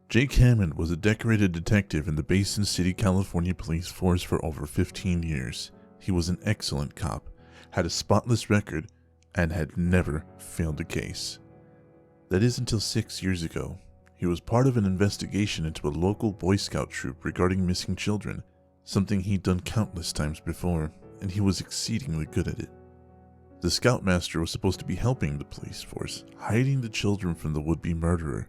Jake Hammond was a decorated detective in the Basin City, California Police Force for over 15 years. He was an excellent cop, had a spotless record, and had never failed a case. That is until 6 years ago. He was part of an investigation into a local Boy Scout troop regarding missing children, something he'd done countless times before, and he was exceedingly good at it. The scoutmaster was supposed to be helping the police force, hiding the children from the would-be murderer.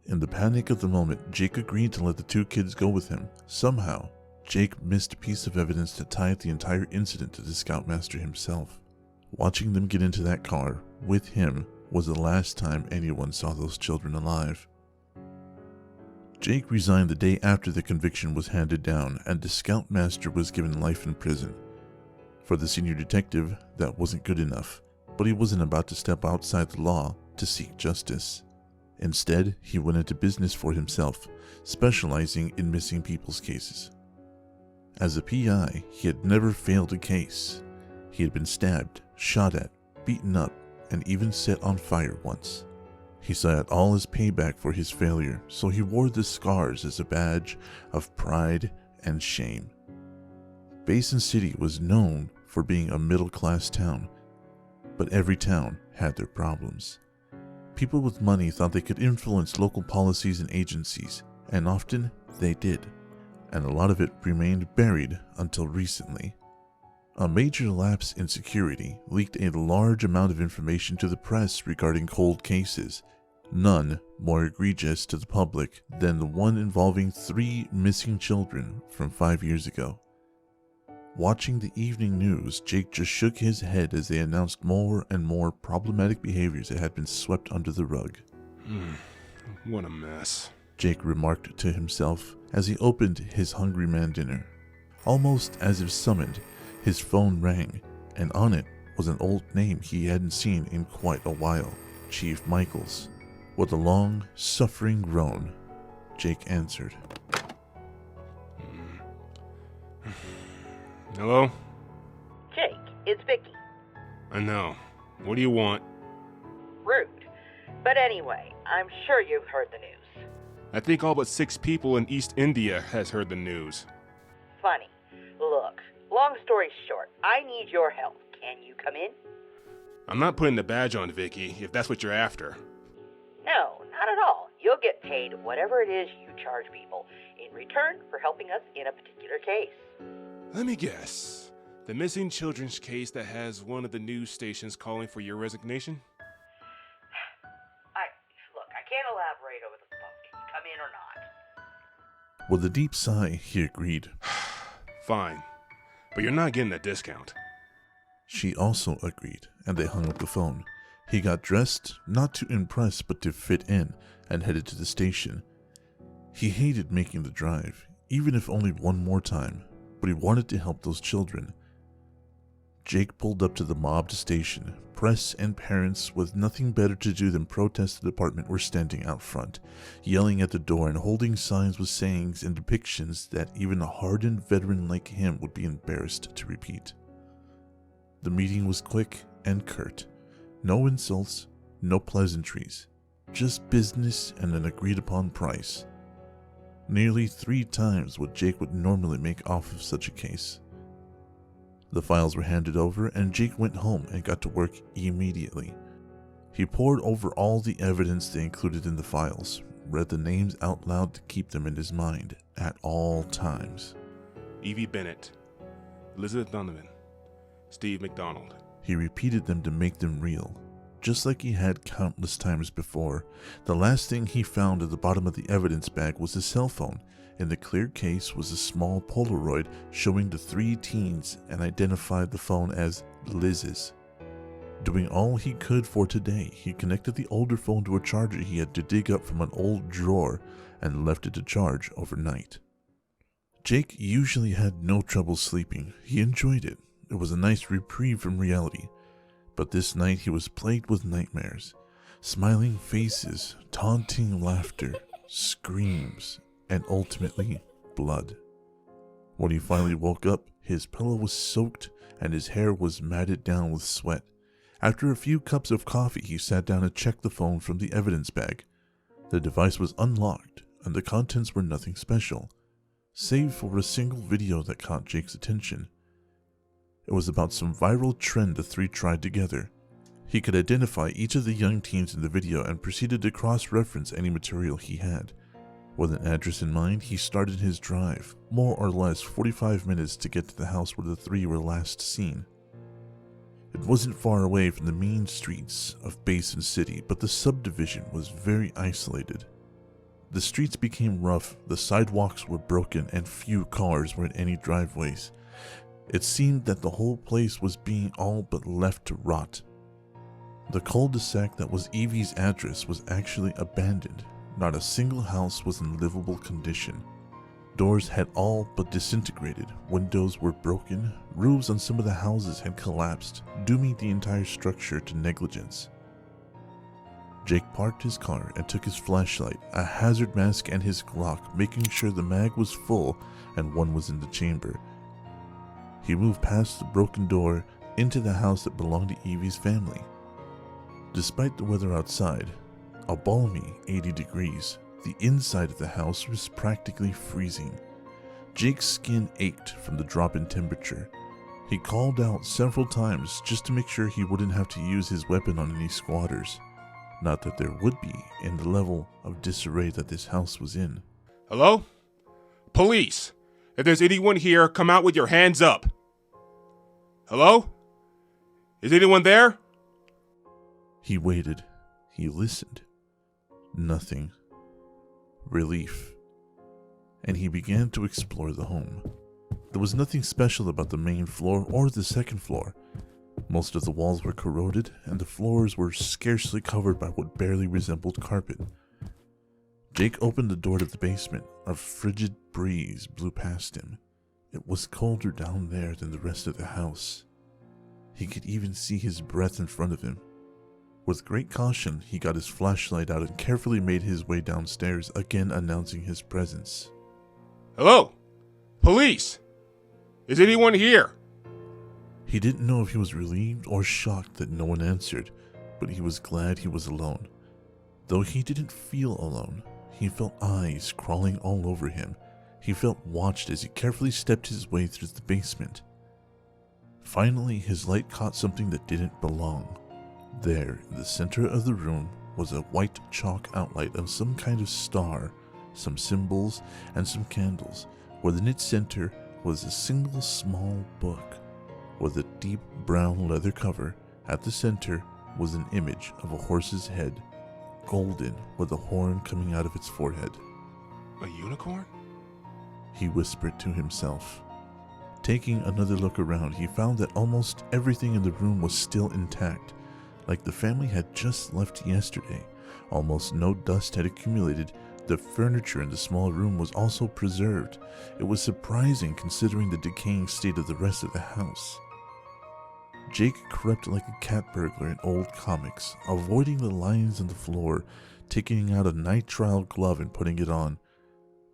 In the panic of the moment, Jake agreed to let the two kids go with him. Somehow, Jake missed a piece of evidence that tied the entire incident to the scoutmaster himself. Watching them get into that car with him was the last time anyone saw those children alive. Jake resigned the day after the conviction was handed down, and the scoutmaster was given life in prison. For the senior detective, that wasn't good enough, but he wasn't about to step outside the law to seek justice. Instead, he went into business for himself, specializing in missing people's cases. As a PI, he had never failed a case. He had been stabbed, shot at, beaten up, and even set on fire once. He saw it all as payback for his failure, so he wore the scars as a badge of pride and shame. Basin City was known for being a middle-class town, but every town had their problems. People with money thought they could influence local policies and agencies, and often they did, and a lot of it remained buried until recently. A major lapse in security leaked a large amount of information to the press regarding cold cases, none more egregious to the public than the one involving 3 missing children from 5 years ago. Watching the evening news, Jake just shook his head as they announced more and more problematic behaviors that had been swept under the rug. What a mess, Jake remarked to himself as he opened his Hungry Man dinner. Almost as if summoned, his phone rang, and on it was an old name he hadn't seen in quite a while, Chief Michaels. With a long, suffering groan, Jake answered. Hello? Jake, it's Vicky. I know. What do you want? Rude. But anyway, I'm sure you've heard the news. I think all but 6 people in East India has heard the news. Funny. Look, long story short, I need your help. Can you come in? I'm not putting the badge on, Vicky, if that's what you're after. No, not at all. You'll get paid whatever it is you charge people in return for helping us in a particular case. Let me guess. The missing children's case that has one of the news stations calling for your resignation? I can't elaborate over the phone. Can you come in or not? With a deep sigh, he agreed. Fine, but you're not getting a discount. She also agreed, and they hung up the phone. He got dressed, not to impress but to fit in, and headed to the station. He hated making the drive, even if only one more time, but he wanted to help those children. Jake pulled up to the mobbed station. Press and parents with nothing better to do than protest the department were standing out front, yelling at the door and holding signs with sayings and depictions that even a hardened veteran like him would be embarrassed to repeat. The meeting was quick and curt. No insults, no pleasantries, just business and an agreed-upon price. Nearly 3 times what Jake would normally make off of such a case. The files were handed over, and Jake went home and got to work immediately. He pored over all the evidence they included in the files, read the names out loud to keep them in his mind at all times. Evee Bennet, Elizabeth Donovan, Steve McDonald. He repeated them to make them real. Just like he had countless times before, the last thing he found at the bottom of the evidence bag was a cell phone. In the clear case was a small Polaroid showing the 3 teens, and identified the phone as Liz's. Doing all he could for today, he connected the older phone to a charger he had to dig up from an old drawer and left it to charge overnight. Jake usually had no trouble sleeping. He enjoyed it. It was a nice reprieve from reality. But this night he was plagued with nightmares. Smiling faces, taunting laughter, screams, and ultimately blood. When he finally woke up, his pillow was soaked and his hair was matted down with sweat. After a few cups of coffee, he sat down and checked the phone from the evidence bag. The device was unlocked, and the contents were nothing special, save for a single video that caught Jake's attention. It was about some viral trend the three tried together. He could identify each of the young teens in the video and proceeded to cross-reference any material he had. With an address in mind, he started his drive, more or less 45 minutes to get to the house where the three were last seen. It wasn't far away from the main streets of Basin City, but the subdivision was very isolated. The streets became rough, the sidewalks were broken, and few cars were in any driveways. It seemed that the whole place was being all but left to rot. The cul-de-sac that was Evee's address was actually abandoned. Not a single house was in livable condition. Doors had all but disintegrated, windows were broken, roofs on some of the houses had collapsed, dooming the entire structure to negligence. Jake parked his car and took his flashlight, a hazard mask, and his Glock, making sure the mag was full and one was in the chamber. He moved past the broken door into the house that belonged to Evee's family. Despite the weather outside, a balmy 80 degrees, the inside of the house was practically freezing. Jake's skin ached from the drop in temperature. He called out several times just to make sure he wouldn't have to use his weapon on any squatters. Not that there would be in the level of disarray that this house was in. Hello? Police! If there's anyone here, come out with your hands up. Hello? Is anyone there? He waited. He listened. Nothing. Relief. And he began to explore the home. There was nothing special about the main floor or the second floor. Most of the walls were corroded, and the floors were scarcely covered by what barely resembled carpet. Jake opened the door to the basement. A frigid breeze blew past him. It was colder down there than the rest of the house. He could even see his breath in front of him. With great caution, he got his flashlight out and carefully made his way downstairs, again announcing his presence. Hello? Police! Is anyone here? He didn't know if he was relieved or shocked that no one answered, but he was glad he was alone. Though he didn't feel alone, he felt eyes crawling all over him. He felt watched as he carefully stepped his way through the basement. Finally, his light caught something that didn't belong. There, in the center of the room, was a white chalk outline of some kind of star, some symbols, and some candles. Within its center was a single small book. With a deep brown leather cover, at the center was an image of a horse's head, golden with a horn coming out of its forehead. A unicorn? He whispered to himself. Taking another look around, he found that almost everything in the room was still intact, like the family had just left yesterday. Almost no dust had accumulated. The furniture in the small room was also preserved. It was surprising considering the decaying state of the rest of the house. Jake crept like a cat burglar in old comics, avoiding the lines on the floor, taking out a nitrile glove and putting it on,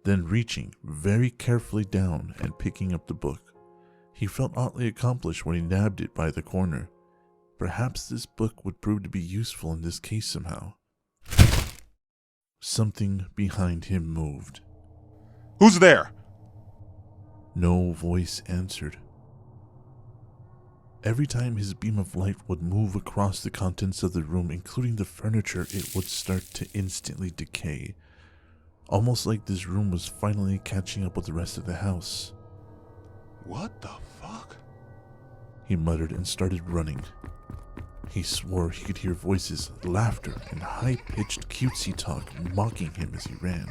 then reaching very carefully down and picking up the book. He felt oddly accomplished when he nabbed it by the corner. Perhaps this book would prove to be useful in this case somehow. Something behind him moved. Who's there? No voice answered. Every time his beam of light would move across the contents of the room, including the furniture, it would start to instantly decay. Almost like this room was finally catching up with the rest of the house. What the fuck? He muttered and started running. He swore he could hear voices, laughter, and high-pitched cutesy talk mocking him as he ran.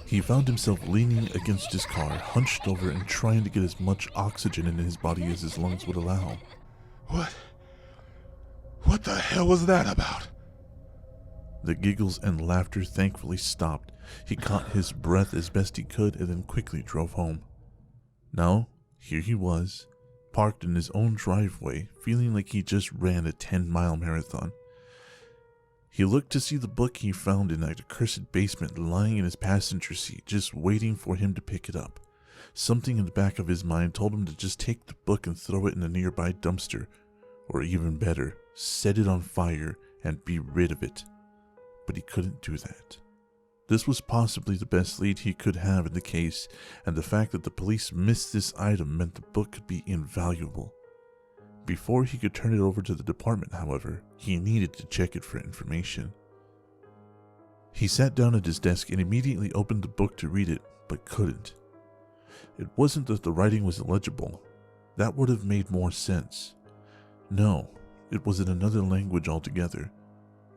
He found himself leaning against his car, hunched over and trying to get as much oxygen in his body as his lungs would allow. What the hell was that about? The giggles and laughter thankfully stopped. He caught his breath as best he could and then quickly drove home. Now, here he was, parked in his own driveway, feeling like he just ran a 10-mile marathon. He looked to see the book he found in that accursed basement lying in his passenger seat, just waiting for him to pick it up. Something in the back of his mind told him to just take the book and throw it in a nearby dumpster, or even better, set it on fire and be rid of it. but he couldn't do that. This was possibly the best lead he could have in the case, and the fact that the police missed this item meant the book could be invaluable. Before he could turn it over to the department, however, he needed to check it for information. He sat down at his desk and immediately opened the book to read it, but couldn't. It wasn't that the writing was illegible. That would have made more sense. No, it was in another language altogether.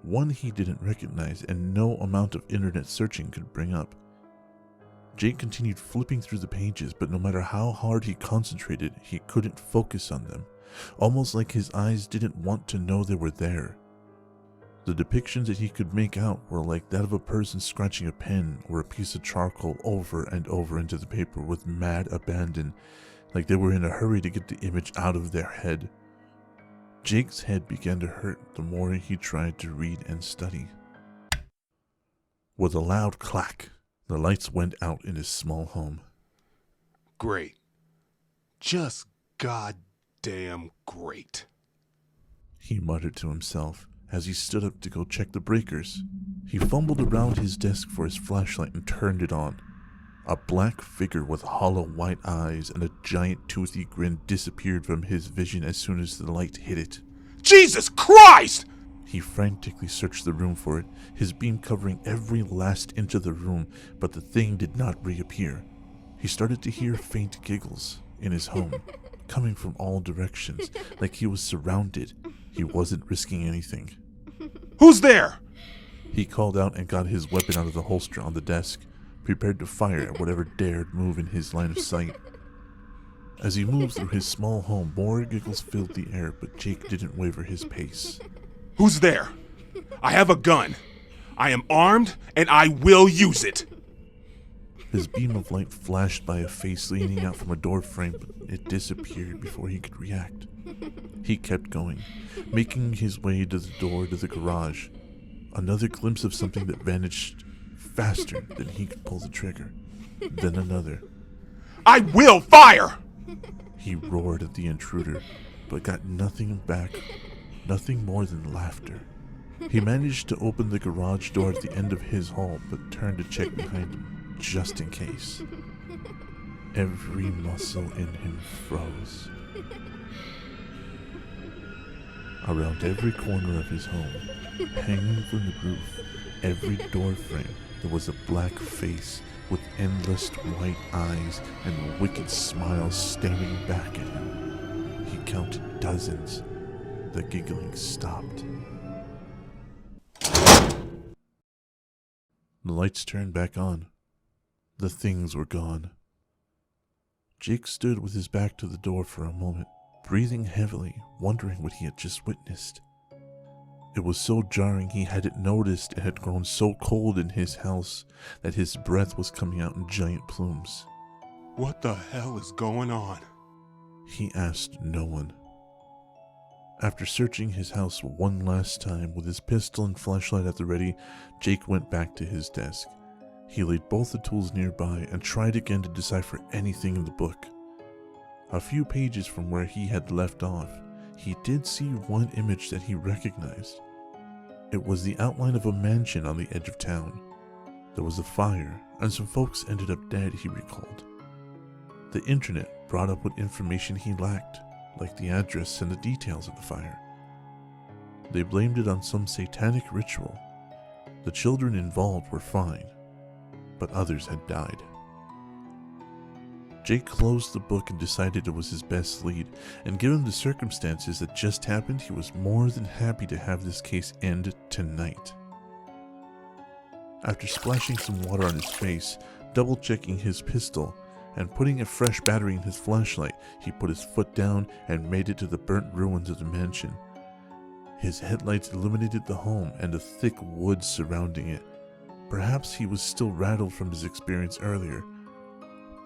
One he didn't recognize and no amount of internet searching could bring up. Jake continued flipping through the pages, but no matter how hard he concentrated, he couldn't focus on them, almost like his eyes didn't want to know they were there. The depictions that he could make out were like that of a person scratching a pen or a piece of charcoal over and over into the paper with mad abandon, like they were in a hurry to get the image out of their head. Jake's head began to hurt the more he tried to read and study. With a loud clack, the lights went out in his small home. Great. Just goddamn great. He muttered to himself as he stood up to go check the breakers. He fumbled around his desk for his flashlight and turned it on. A black figure with hollow white eyes and a giant toothy grin disappeared from his vision as soon as the light hit it. Jesus Christ! He frantically searched the room for it, his beam covering every last inch of the room, but the thing did not reappear. He started to hear faint giggles in his home, coming from all directions, like he was surrounded. He wasn't risking anything. Who's there? He called out and got his weapon out of the holster on the desk, prepared to fire at whatever dared move in his line of sight. As he moved through his small home, more giggles filled the air, but Jake didn't waver his pace. Who's there? I have a gun. I am armed, and I will use it. His beam of light flashed by a face leaning out from a door frame, but it disappeared before he could react. He kept going, making his way to the door to the garage. Another glimpse of something that vanished faster than he could pull the trigger. Then another. I will fire! He roared at the intruder, but got nothing back, nothing more than laughter. He managed to open the garage door at the end of his hall, but turned to check behind him, just in case. Every muscle in him froze. Around every corner of his home, hanging from the roof, every door frame, there was a black face with endless white eyes and wicked smiles staring back at him. He counted dozens. The giggling stopped. The lights turned back on. The things were gone. Jake stood with his back to the door for a moment, breathing heavily, wondering what he had just witnessed. It was so jarring he hadn't noticed it had grown so cold in his house that his breath was coming out in giant plumes. What the hell is going on? He asked no one. After searching his house one last time with his pistol and flashlight at the ready, Jake went back to his desk. He laid both the tools nearby and tried again to decipher anything in the book. A few pages from where he had left off, he did see one image that he recognized. It was the outline of a mansion on the edge of town. There was a fire, and some folks ended up dead, he recalled. The internet brought up what information he lacked, like the address and the details of the fire. They blamed it on some satanic ritual. The children involved were fine, but others had died. Jake closed the book and decided it was his best lead, and given the circumstances that just happened, he was more than happy to have this case end tonight. After splashing some water on his face, double-checking his pistol, and putting a fresh battery in his flashlight, he put his foot down and made it to the burnt ruins of the mansion. His headlights illuminated the home and the thick woods surrounding it. Perhaps he was still rattled from his experience earlier,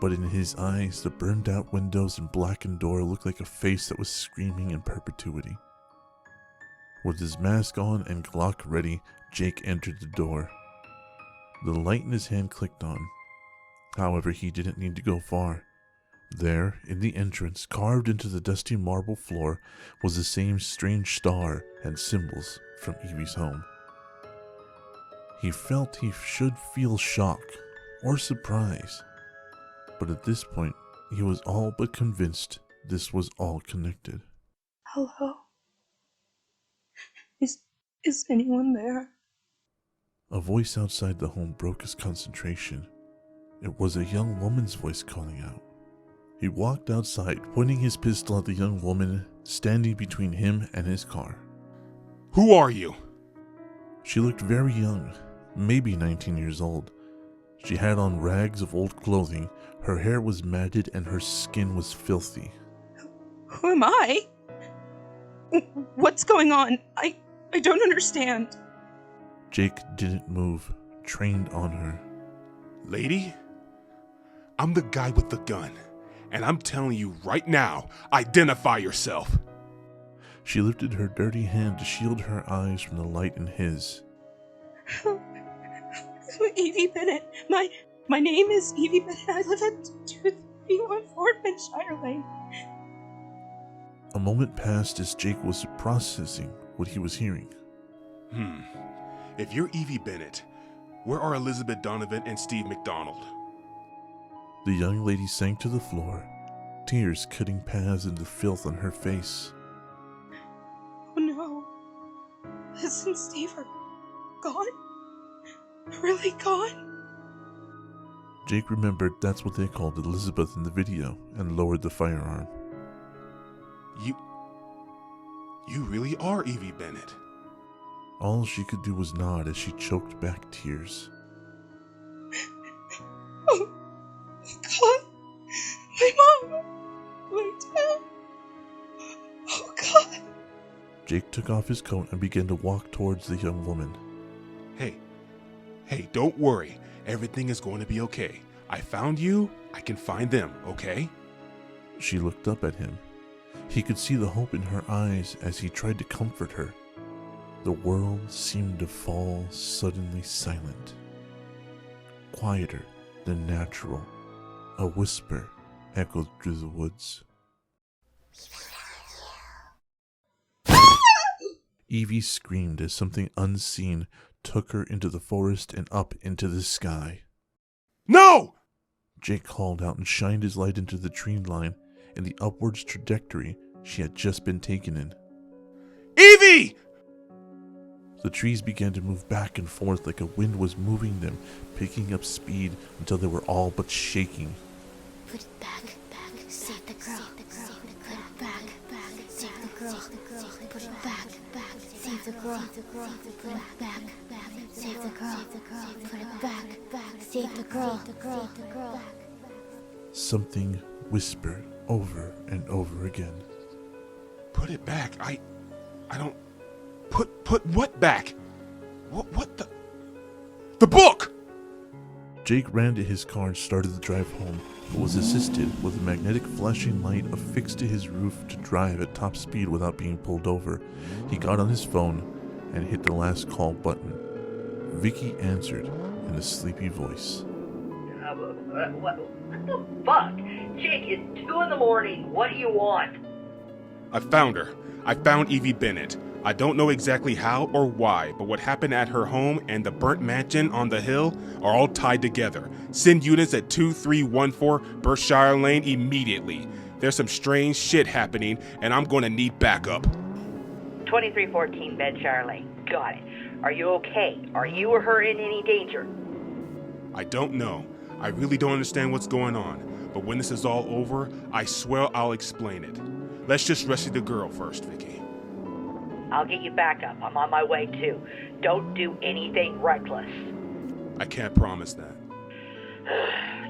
but in his eyes, the burned-out windows and blackened door looked like a face that was screaming in perpetuity. With his mask on and Glock ready, Jake entered the door. The light in his hand clicked on. However, he didn't need to go far. There, in the entrance, carved into the dusty marble floor, was the same strange star and symbols from Evee's home. He felt he should feel shock or surprise, but at this point, he was all but convinced this was all connected. Hello? Is anyone there? A voice outside the home broke his concentration. It was a young woman's voice calling out. He walked outside, pointing his pistol at the young woman standing between him and his car. Who are you? She looked very young, maybe 19 years old. She had on rags of old clothing, her hair was matted, and her skin was filthy. Who am I? What's going on? I don't understand. Jake didn't move, trained on her. Lady? I'm the guy with the gun, and I'm telling you right now, identify yourself. She lifted her dirty hand to shield her eyes from the light in his. Evee Bennet. My name is Evee Bennet. I live at 2314 Benshire Lane. A moment passed as Jake was processing what he was hearing. If you're Evee Bennet, where are Elizabeth Donovan and Steve McDonald? The young lady sank to the floor, tears cutting paths into filth on her face. Oh no. Liz and Steve are gone? Really gone? Jake remembered that's what they called Elizabeth in the video and lowered the firearm. You really are Evee Bennet. All she could do was nod as she choked back tears. Oh, God. My mom. My dad. Oh, God. Jake took off his coat and began to walk towards the young woman. Hey, don't worry. Everything is going to be okay. I found you. I can find them, okay? She looked up at him. He could see the hope in her eyes as he tried to comfort her. The world seemed to fall suddenly silent. Quieter than natural. A whisper echoed through the woods. Evie screamed as something unseen took her into the forest and up into the sky. No! Jake called out and shined his light into the tree line in the upwards trajectory she had just been taken in. Evie! The trees began to move back and forth like a wind was moving them, picking up speed until they were all but shaking. Put it back, save the girl, put it back, save the girl, put it back, save the girl, put it back, save the girl, put it back, save the girl. Something whispered over and over again. Put it back. I don't... Put what back? What the... The book! Jake ran to his car and started the drive home, but was assisted with a magnetic flashing light affixed to his roof to drive at top speed without being pulled over. He got on his phone and hit the last call button. Vicky answered in a sleepy voice. What the fuck? Jake, it's 2 a.m. What do you want? I found her. I found Evee Bennet. I don't know exactly how or why, but what happened at her home and the burnt mansion on the hill are all tied together. Send units at 2314 Berkshire Lane immediately. There's some strange shit happening, and I'm going to need backup. 2314 Bedshire Lane. Got it. Are you okay? Are you or her in any danger? I don't know. I really don't understand what's going on, but when this is all over, I swear I'll explain it. Let's just rescue the girl first, Vicky. I'll get you backup. I'm on my way too. Don't do anything reckless. I can't promise that.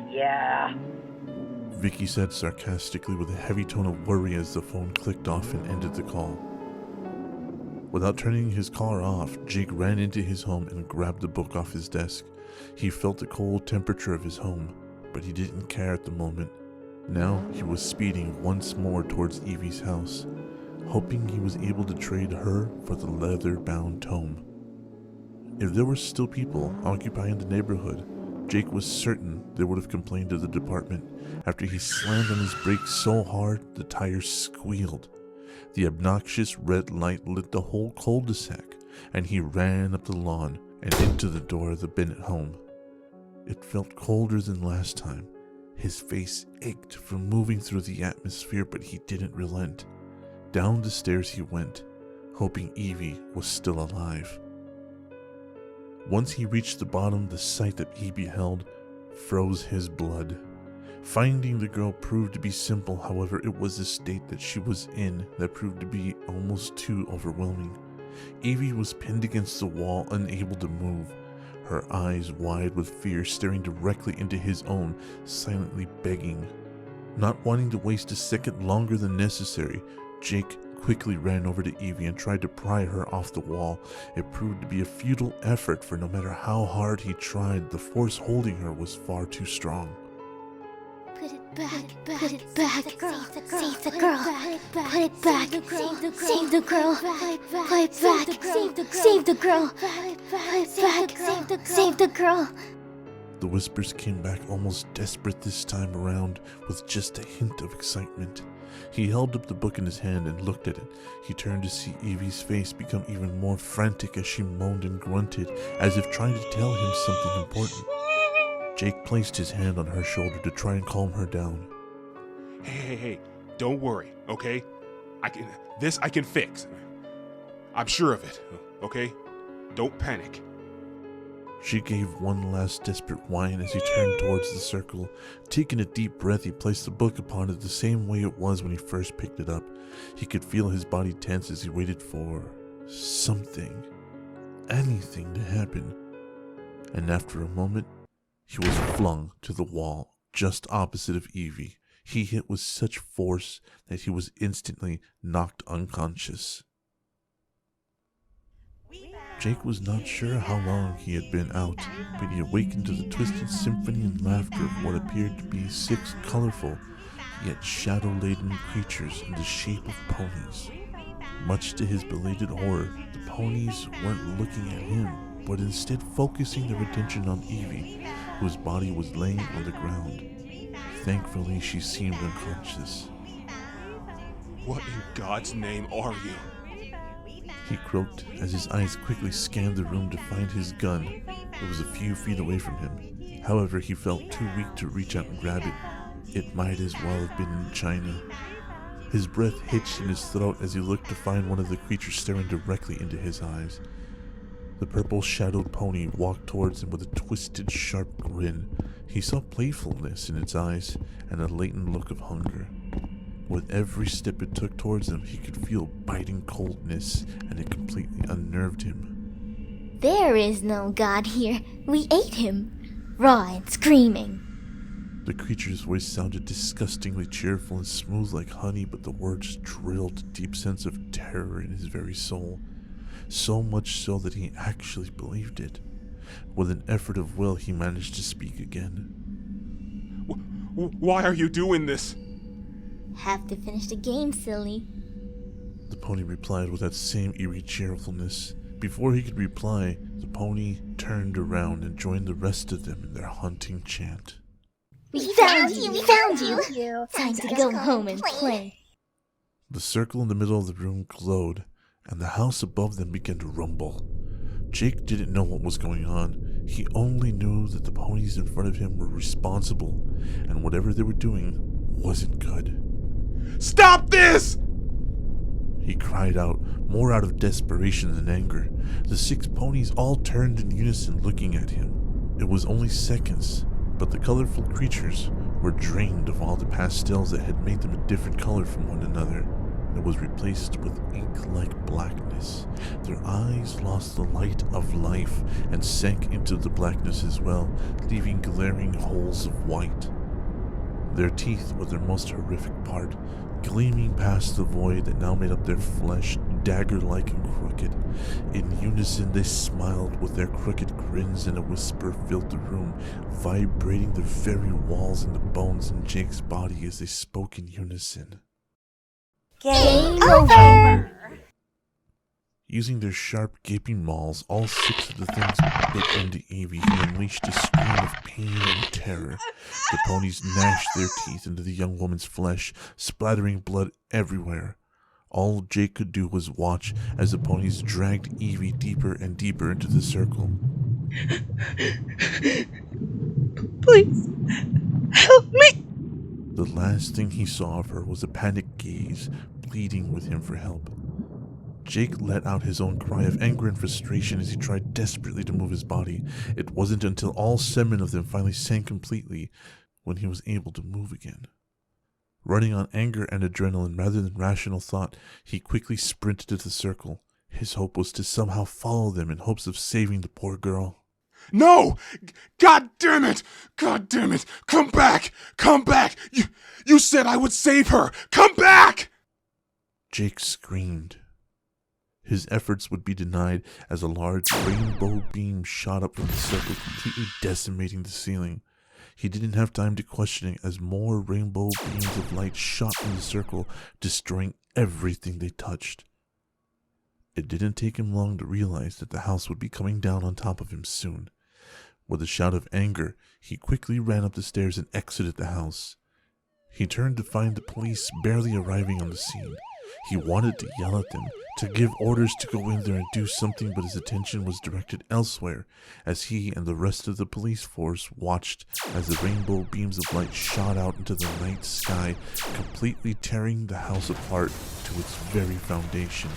Yeah. Vicky said sarcastically with a heavy tone of worry as the phone clicked off and ended the call. Without turning his car off, Jake ran into his home and grabbed the book off his desk. He felt the cold temperature of his home, but he didn't care at the moment. Now he was speeding once more towards Evie's house, hoping he was able to trade her for the leather-bound tome. If there were still people occupying the neighborhood, Jake was certain they would have complained to the department after he slammed on his brakes so hard the tires squealed. The obnoxious red light lit the whole cul-de-sac, and he ran up the lawn and into the door of the Bennet home. It felt colder than last time. His face ached from moving through the atmosphere, but he didn't relent. Down the stairs he went, hoping Evee was still alive. Once he reached the bottom, the sight that he beheld froze his blood. Finding the girl proved to be simple, however, it was the state that she was in that proved to be almost too overwhelming. Evee was pinned against the wall, unable to move, her eyes wide with fear, staring directly into his own, silently begging. Not wanting to waste a second longer than necessary, Jake quickly ran over to Evee and tried to pry her off the wall. It proved to be a futile effort, for no matter how hard he tried, the force holding her was far too strong. Put it back, put it back, save the girl, put it back, save the girl, put it back, save the girl, put it back, save the girl. The whispers came back almost desperate this time around, with just a hint of excitement. He held up the book in his hand and looked at it. He turned to see Evee's face become even more frantic as she moaned and grunted, as if trying to tell him something important. Jake placed his hand on her shoulder to try and calm her down. Hey, don't worry, okay? I can fix. I'm sure of it, okay? Don't panic. She gave one last desperate whine as he turned towards the circle. Taking a deep breath, he placed the book upon it the same way it was when he first picked it up. He could feel his body tense as he waited for something, anything to happen. And after a moment, he was flung to the wall just opposite of Evee. He hit with such force that he was instantly knocked unconscious. Jake was not sure how long he had been out, but he awakened to the twisted symphony and laughter of what appeared to be 6 colorful, yet shadow-laden creatures in the shape of ponies. Much to his belated horror, the ponies weren't looking at him, but instead focusing their attention on Evee, whose body was laying on the ground. Thankfully, she seemed unconscious. What in God's name are you? He croaked as his eyes quickly scanned the room to find his gun. It was a few feet away from him. However, he felt too weak to reach out and grab it. It might as well have been in China. His breath hitched in his throat as he looked to find one of the creatures staring directly into his eyes. The purple-shadowed pony walked towards him with a twisted, sharp grin. He saw playfulness in its eyes and a latent look of hunger. With every step it took towards him, he could feel biting coldness, and it completely unnerved him. There is no god here. We ate him, raw and screaming. The creature's voice sounded disgustingly cheerful and smooth like honey, but the words drilled a deep sense of terror in his very soul. So much so that he actually believed it. With an effort of will, he managed to speak again. Why are you doing this? Have to finish the game, silly. The pony replied with that same eerie cheerfulness. Before he could reply, the pony turned around and joined the rest of them in their hunting chant. We found you! We found you! Time to go home and play. The circle in the middle of the room glowed, and the house above them began to rumble. Jake didn't know what was going on. He only knew that the ponies in front of him were responsible, and whatever they were doing wasn't good. Stop this! He cried out, more out of desperation than anger. The 6 ponies all turned in unison, looking at him. It was only seconds, but the colorful creatures were drained of all the pastels that had made them a different color from one another. It was replaced with ink-like blackness. Their eyes lost the light of life and sank into the blackness as well, leaving glaring holes of white. Their teeth were their most horrific part, gleaming past the void that now made up their flesh, dagger-like and crooked. In unison they smiled with their crooked grins, and a whisper filled the room, vibrating the very walls and the bones in Jake's body as they spoke in unison. Game over! Using their sharp, gaping mauls, all 6 of the things bit into Evee, who unleashed a scream of pain and terror. The ponies gnashed their teeth into the young woman's flesh, splattering blood everywhere. All Jake could do was watch as the ponies dragged Evee deeper and deeper into the circle. Please, help me! The last thing he saw of her was a panicked gaze, pleading with him for help. Jake let out his own cry of anger and frustration as he tried desperately to move his body. It wasn't until all 7 of them finally sank completely when he was able to move again. Running on anger and adrenaline rather than rational thought, he quickly sprinted to the circle. His hope was to somehow follow them in hopes of saving the poor girl. No! God damn it! God damn it! Come back! Come back! You said I would save her! Come back! Jake screamed. His efforts would be denied as a large rainbow beam shot up from the circle, completely decimating the ceiling. He didn't have time to question it as more rainbow beams of light shot from the circle, destroying everything they touched. It didn't take him long to realize that the house would be coming down on top of him soon. With a shout of anger, he quickly ran up the stairs and exited the house. He turned to find the police barely arriving on the scene. He wanted to yell at them, to give orders to go in there and do something, but his attention was directed elsewhere as he and the rest of the police force watched as the rainbow beams of light shot out into the night sky, completely tearing the house apart to its very foundation.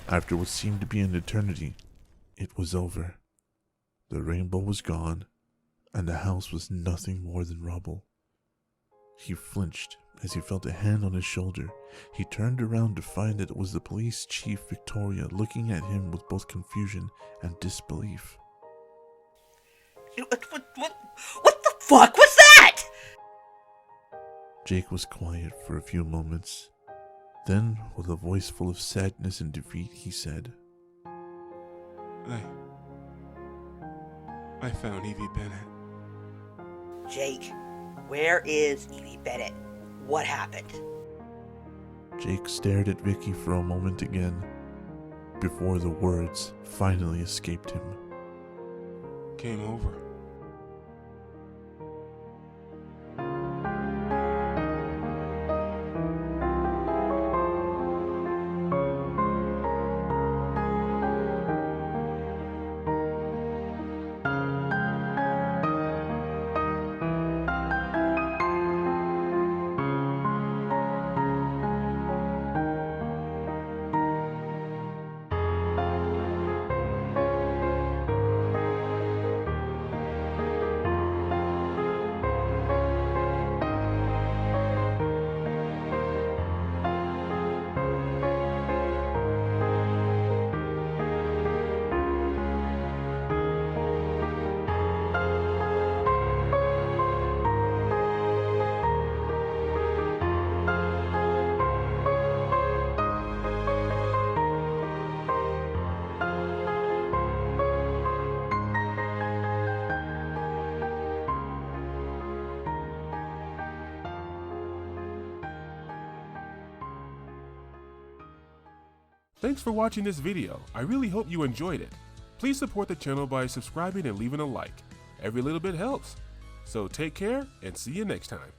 After what seemed to be an eternity, it was over. The rainbow was gone, and the house was nothing more than rubble. He flinched as he felt a hand on his shoulder. He turned around to find that it was the police chief, Victoria, looking at him with both confusion and disbelief. What the fuck was that? Jake was quiet for a few moments. Then, with a voice full of sadness and defeat, he said, I found Evee Bennet. Jake, where is Evee Bennet? What happened? Jake stared at Vicky for a moment again, before the words finally escaped him. Came over. Thanks for watching this video. I really hope you enjoyed it. Please support the channel by subscribing and leaving a like. Every little bit helps. So take care and see you next time.